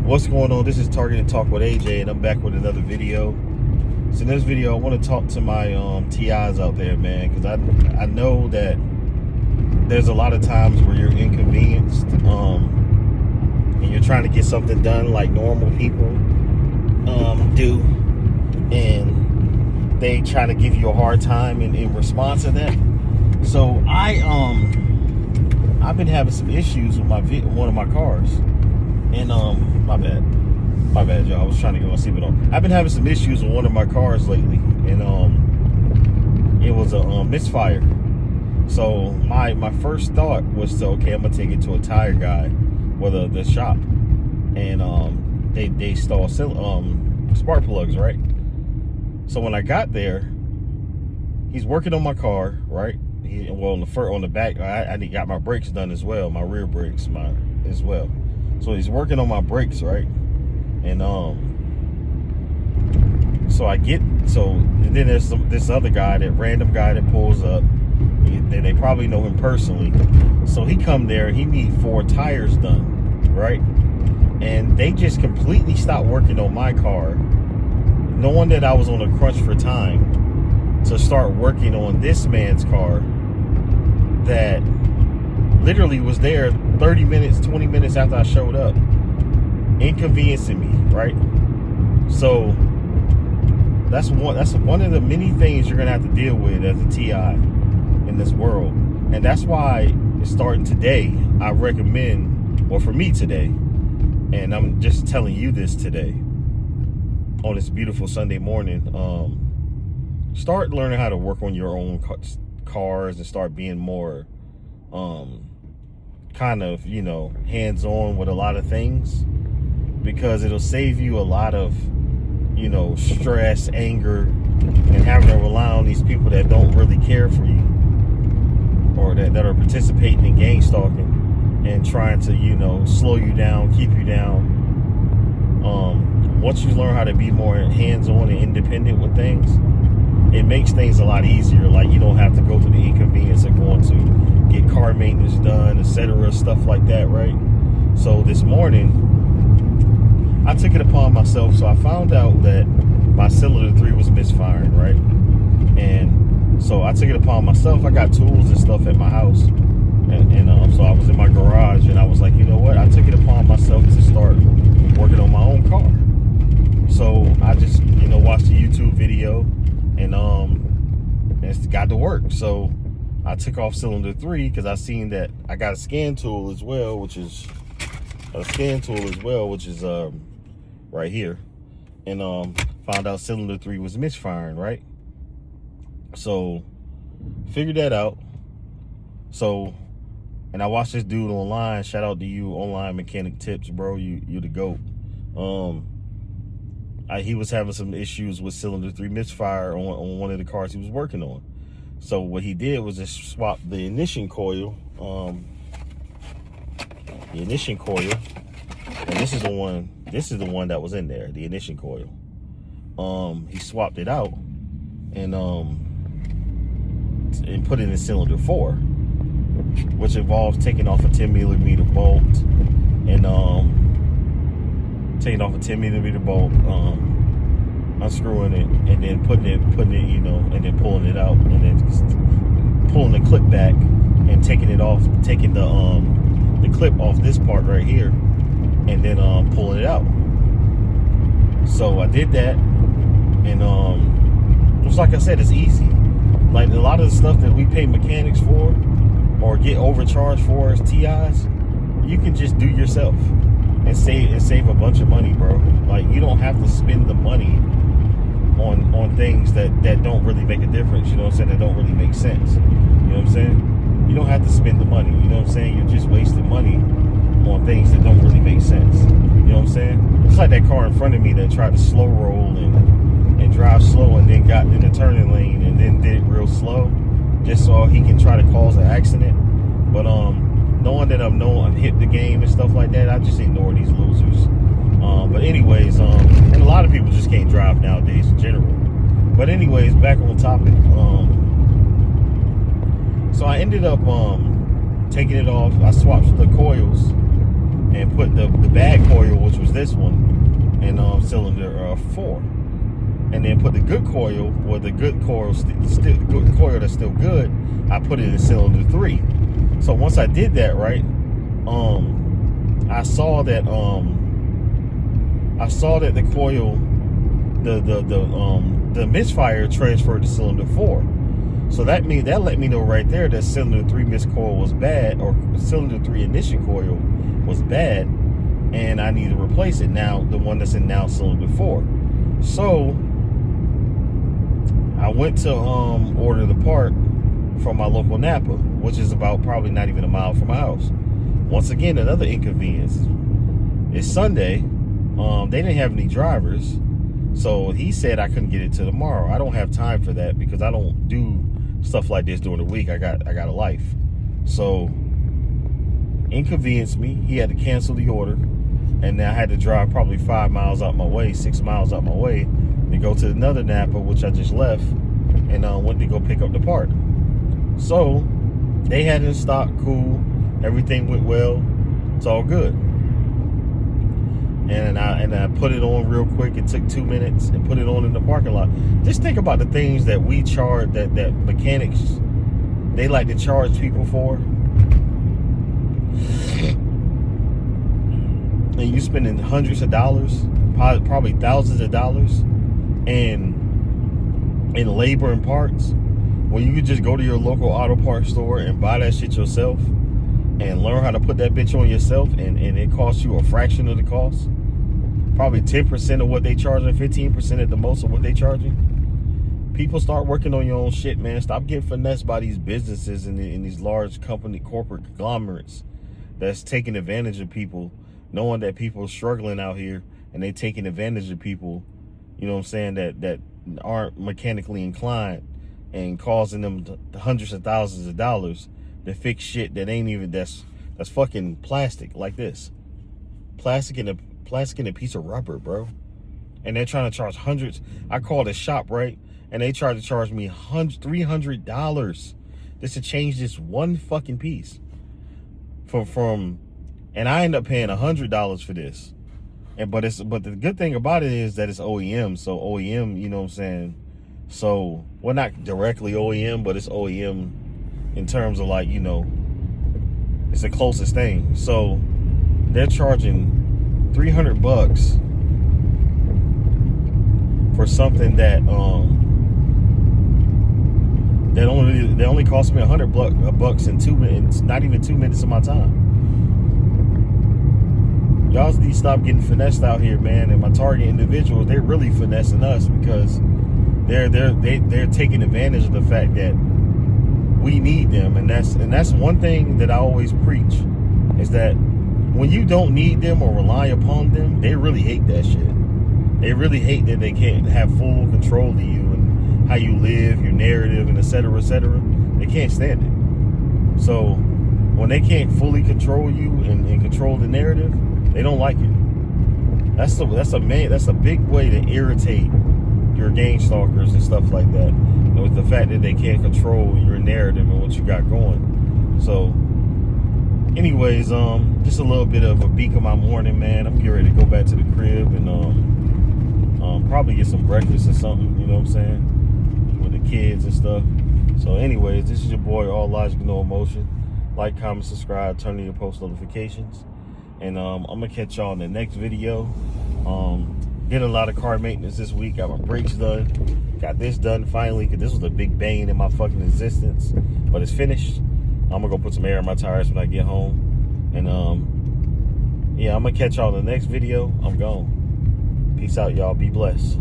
What's going on? This is Targeted Talk with AJ, and I'm back with another video. So in this video, I want to talk to my TIs out there, man, because I know that there's a lot of times where you're inconvenienced, and you're trying to get something done like normal people do, and they try to give you a hard time in response to that. So I've been having some issues with one of my cars. And my bad, y'all. I was trying to get my seatbelt on. I've been having some issues with one of my cars lately, and it was a misfire. So my first thought was to, okay, I'm gonna take it to a tire guy, or the shop, and they install spark plugs, right? So when I got there, he's working on my car, right? On the back, I got my brakes done as well, my rear brakes, as well. So he's working on my brakes, right? And and then there's this other guy, that random guy that pulls up. They probably know him personally. So he come there, he need 4 tires done, right? And they just completely stopped working on my car, knowing that I was on a crunch for time, to start working on this man's car that literally was there 30 minutes, 20 minutes after I showed up, inconveniencing me, right? So that's one of the many things you're gonna have to deal with as a TI in this world. And that's why starting today, I recommend, or for me today, and I'm just telling you this today on this beautiful Sunday morning, start learning how to work on your own cars and start being more kind of, hands-on with a lot of things, because it'll save you a lot of, stress, anger, and having to rely on these people that don't really care for you, or that are participating in gang stalking and trying to, slow you down, keep you down. Once you learn how to be more hands-on and independent with things, it makes things a lot easier. Like, you don't have to go through the inconvenience of going to get car maintenance done, etc., stuff like that, right? So this morning, I took it upon myself. So I found out that my cylinder 3 was misfiring, right? And so I took it upon myself. I got tools and stuff at my house, and so I was in my garage, and I was like, you know what? I took it upon myself to start working on my own car. So I just, watched a YouTube video, and it's got to work. So I took off cylinder 3 because I seen that I got a scan tool as well, which is right here, and found out cylinder 3 was misfiring, right? So figured that out. So, and I watched this dude online. Shout out to you, Online Mechanic Tips, bro. You the GOAT. He was having some issues with cylinder 3 misfire on one of the cars he was working on. So what he did was just swap the ignition coil, and this is the one that was in there, the ignition coil. He swapped it out and put it in cylinder 4, which involves taking off a 10mm bolt and unscrewing it, and then putting it, and then pulling it out, and then pulling the clip back and taking it off, taking the clip off this part right here, and then pulling it out. So I did that, and just like I said, it's easy. Like a lot of the stuff that we pay mechanics for or get overcharged for as TIs, you can just do yourself and save a bunch of money, bro. Like, you don't have to spend the money on things that don't really make a difference, you know what I'm saying, that don't really make sense. You know what I'm saying? You don't have to spend the money, you know what I'm saying? You're just wasting money on things that don't really make sense. You know what I'm saying? It's like that car in front of me that tried to slow roll and drive slow, and then got in the turning lane and then did it real slow, just so he can try to cause an accident. But knowing that I'm hit the game and stuff like that, I just ignore these losers. But anyways, and a lot of people just can't drive nowadays in general. But anyways, back on topic. So I ended up taking it off. I swapped the coils, and put the bad coil, which was this one, in cylinder 4, and then put the good coil, or the good coil, still good coil that's still good, I put it in cylinder 3. So once I did that, right, I saw that the coil, the misfire transferred to cylinder 4. So that let me know right there that cylinder 3 mist coil was bad, or cylinder 3 ignition coil was bad, and I need to replace it. Now the one that's in now cylinder 4. So I went to order the part from my local Napa, which is about probably not even a mile from my house. Once again, another inconvenience. It's Sunday. They didn't have any drivers, so he said I couldn't get it till tomorrow. I don't have time for that because I don't do stuff like this during the week. I got a life. So inconvenienced me. He had to cancel the order, and then I had to drive probably 5 miles out my way, 6 miles out my way, to go to another Napa, which I just left, and went to go pick up the part. So they had it in stock, cool. Everything went well. It's all good. And I put it on real quick. It took 2 minutes and put it on in the parking lot. Just think about the things that we charge, that mechanics, they like to charge people for. And you spending hundreds of dollars, probably thousands of dollars in labor and parts, when you could just go to your local auto parts store and buy that shit yourself and learn how to put that bitch on yourself, and it costs you a fraction of the cost. Probably 10% of what they charging, 15% at the most of what they charging. People, start working on your own shit, man. Stop getting finessed by these businesses and these large corporate conglomerates that's taking advantage of people, knowing that people are struggling out here, and they taking advantage of people, you know what I'm saying, that aren't mechanically inclined, and causing them hundreds of thousands of dollars to fix shit that ain't even, that's fucking plastic like this. Plastic in a piece of rubber, bro. And they're trying to charge hundreds. I called a shop, right? And they tried to charge me $300 just to change this one fucking piece. And I end up paying $100 for this. But the good thing about it is that it's OEM. So OEM, you know what I'm saying? So, well, not directly OEM, but it's OEM in terms of, like, you know, it's the closest thing. So they're charging $300 for something that only cost me $100 in 2 minutes, not even 2 minutes of my time. Y'all need to stop getting finessed out here, man. And my target individuals, they're really finessing us because they're taking advantage of the fact that we need them. And that's one thing that I always preach, is that when you don't need them or rely upon them, they really hate that shit. They really hate that they can't have full control of you and how you live, your narrative, and et cetera, et cetera. They can't stand it. So when they can't fully control you and control the narrative, they don't like it. That's a big way to irritate your gang stalkers and stuff like that, with the fact that they can't control your narrative and what you got going. So anyways, just a little bit of a peek of my morning, man. I'm getting ready to go back to the crib and probably get some breakfast or something, you know what I'm saying, with the kids and stuff. So anyways, this is your boy, All Logic, No Emotion. Like, comment, subscribe, turn on your post notifications, and I'm gonna catch y'all in the next video. Did a lot of car maintenance this week. Got my brakes done, got this done finally, because this was a big bane in my fucking existence, but it's finished. I'm gonna go put some air in my tires when I get home, and yeah, I'm gonna catch y'all in the next video. I'm gone. Peace out, y'all. Be blessed.